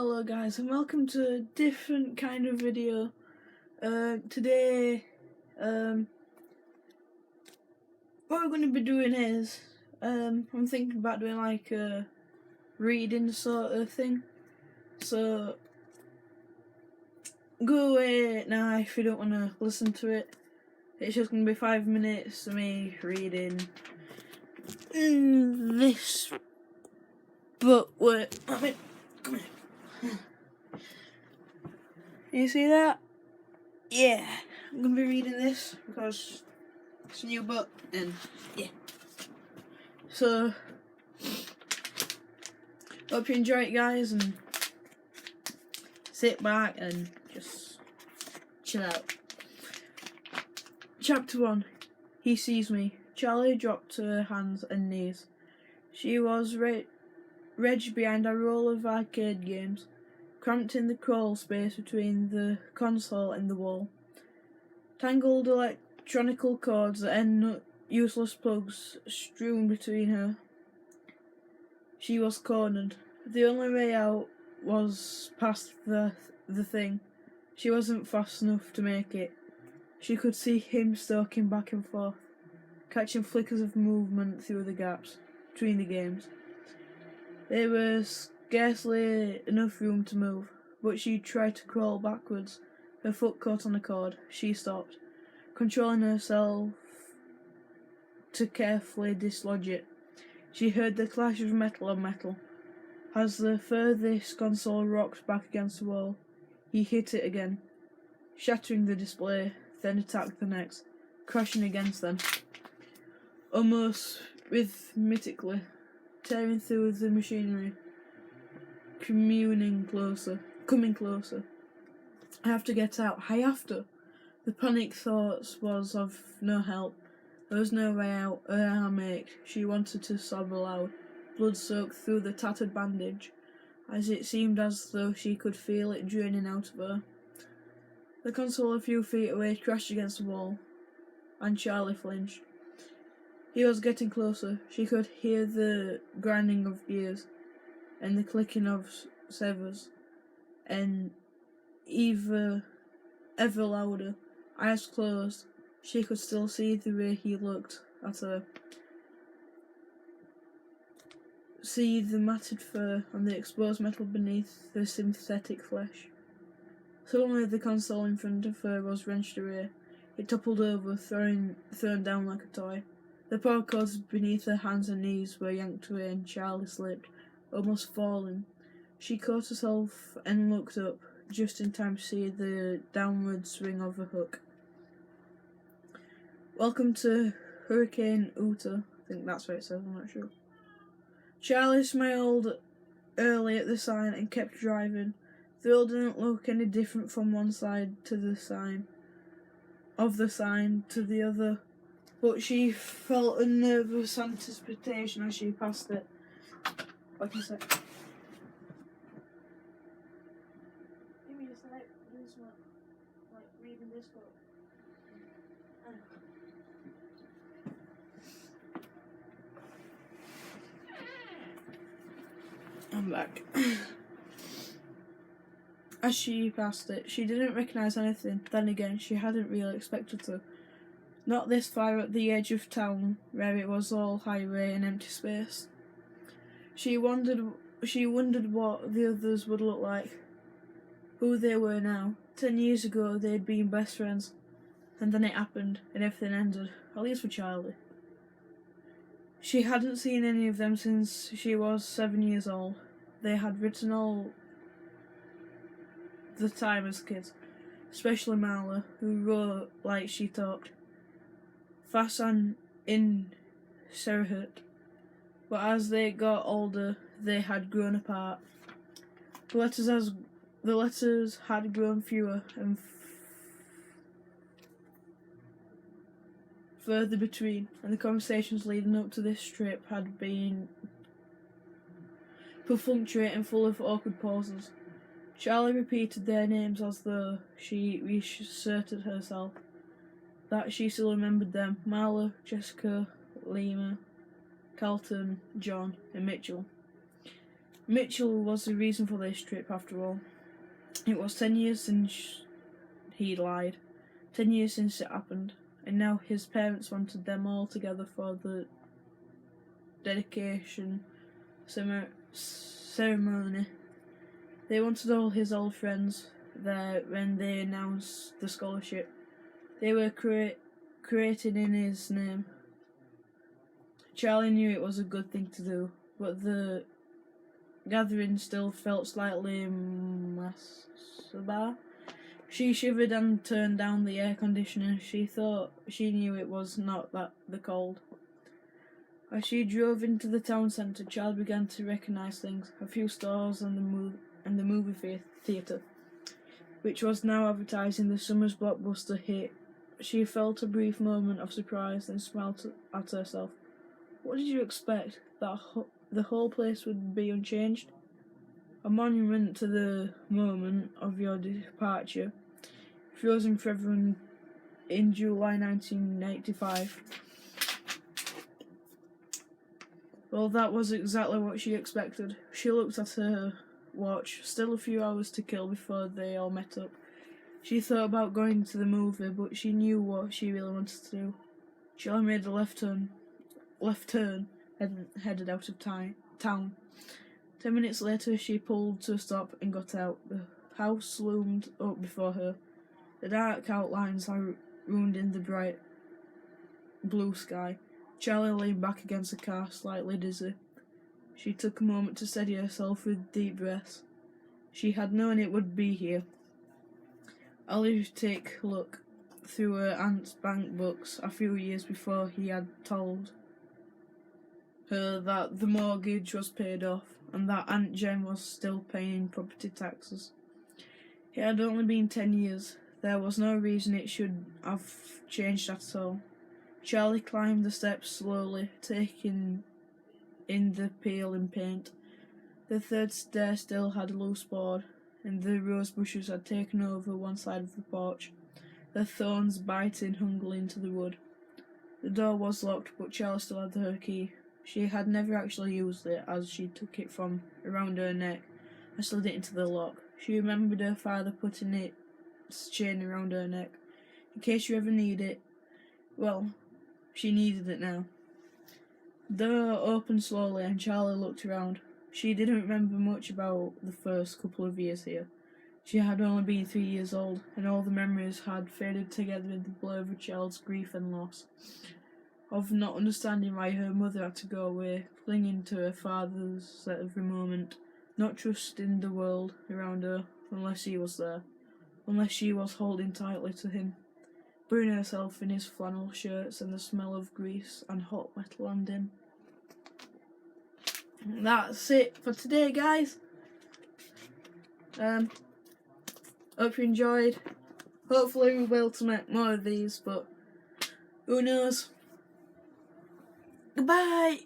Hello guys, and welcome to a different kind of video. Today, what we're going to be doing is, I'm thinking about doing like a reading sort of thing. So, go away now if you don't want to listen to it. It's just going to be 5 minutes of me reading this book. Come here. You see that? Yeah, I'm gonna be reading this because it's a new book, and yeah. So, hope you enjoy it, guys, and sit back and just chill out. Chapter 1. He sees me. Charlie dropped to her hands and knees. She was wedged behind a row of arcade games, cramped in the crawl space between the console and the wall. Tangled electronical cords and useless plugs strewn between her. She was cornered. The only way out was past the thing. She wasn't fast enough to make it. She could see him stalking back and forth, catching flickers of movement through the gaps between the games. There was scarcely enough room to move, but she tried to crawl backwards. Her foot caught on a cord. She stopped, controlling herself to carefully dislodge it. She heard the clash of metal on metal. As the furthest console rocked back against the wall, he hit it again, shattering the display, then attacked the next, crashing against them, almost rhythmically, tearing through the machinery, coming closer. I have to get out. I have to. The panic thought was of no help. There was no way out. Her arm ached. She wanted to sob aloud. Blood soaked through the tattered bandage, as it seemed as though she could feel it draining out of her. The console a few feet away crashed against the wall, and Charlie flinched. He was getting closer. She could hear the grinding of gears, and the clicking of severs, and ever louder. Eyes closed, she could still see the way he looked at her. See the matted fur and the exposed metal beneath the synthetic flesh. Suddenly the console in front of her was wrenched away. It toppled over, thrown down like a toy. The power cords beneath her hands and knees were yanked away, and Charlie slipped, almost falling. She caught herself and looked up, just in time to see the downward swing of a hook. Welcome to Hurricane Uta. I think that's what it says, I'm not sure. Charlie smiled early at the sign and kept driving. The road didn't look any different from one side to the sign to the other, but she felt a nervous anticipation as she passed it. Like I said. Give me a sec. This one, like reading this book. I'm back. As she passed it, she didn't recognise anything. Then again, she hadn't really expected to. Not this far at the edge of town, where it was all highway and empty space. She wondered what the others would look like, who they were now. 10 years ago, they'd been best friends, and then it happened, and everything ended, at least for Charlie. She hadn't seen any of them since she was 7 years old. They had written all the time as kids, especially Marla, who wrote like she talked, fast and incoherent. But as they got older, they had grown apart. The letters had grown fewer and further between, and the conversations leading up to this trip had been perfunctory and full of awkward pauses. Charlie repeated their names as though she reasserted herself that she still remembered them: Marla, Jessica, Lima, Carlton, John, and Mitchell. Mitchell was the reason for this trip after all. It was 10 years since he lied, 10 years since it happened, and now his parents wanted them all together for the dedication ceremony. They wanted all his old friends there when they announced the scholarship. They were created in his name. Charlie knew it was a good thing to do, but the gathering still felt slightly macabre. She shivered and turned down the air conditioner. She thought she knew it was not that the cold. As she drove into the town centre, Charlie began to recognise things: a few stores and the movie theatre, which was now advertising the summer's blockbuster hit. She felt a brief moment of surprise, then smiled at herself. What did you expect? That the whole place would be unchanged? A monument to the moment of your departure, frozen forever in July 1985. Well, that was exactly what she expected. She looked at her watch. Still a few hours to kill before they all met up. She thought about going to the movie, but she knew what she really wanted to do. Charlie made a left turn, and headed out of town. 10 minutes later, she pulled to a stop and got out. The house loomed up before her. The dark outlines ruined in the bright blue sky. Charlie leaned back against the car, slightly dizzy. She took a moment to steady herself with deep breaths. She had known it would be here. Olive took a look through her aunt's bank books a few years before he had told her that the mortgage was paid off and that Aunt Jen was still paying property taxes. It had only been 10 years. There was no reason it should have changed at all. Charlie climbed the steps slowly, taking in the peel and paint. The third stair still had a loose board, and the rose bushes had taken over one side of the porch, their thorns biting hungrily into the wood. The door was locked, but Charlie still had her key. She had never actually used it, as she took it from around her neck and slid it into the lock. She remembered her father putting its chain around her neck, in case you ever need it. Well, she needed it now. The door opened slowly and Charlie looked around. She didn't remember much about the first couple of years here. She had only been 3 years old, and all the memories had faded together in the blur of a child's grief and loss. Of not understanding why her mother had to go away, clinging to her father's at every moment, not trusting the world around her unless he was there, unless she was holding tightly to him, burying herself in his flannel shirts and the smell of grease and hot metal on him. That's it for today, guys. Hope you enjoyed. Hopefully we'll be able to make more of these, but who knows. Goodbye!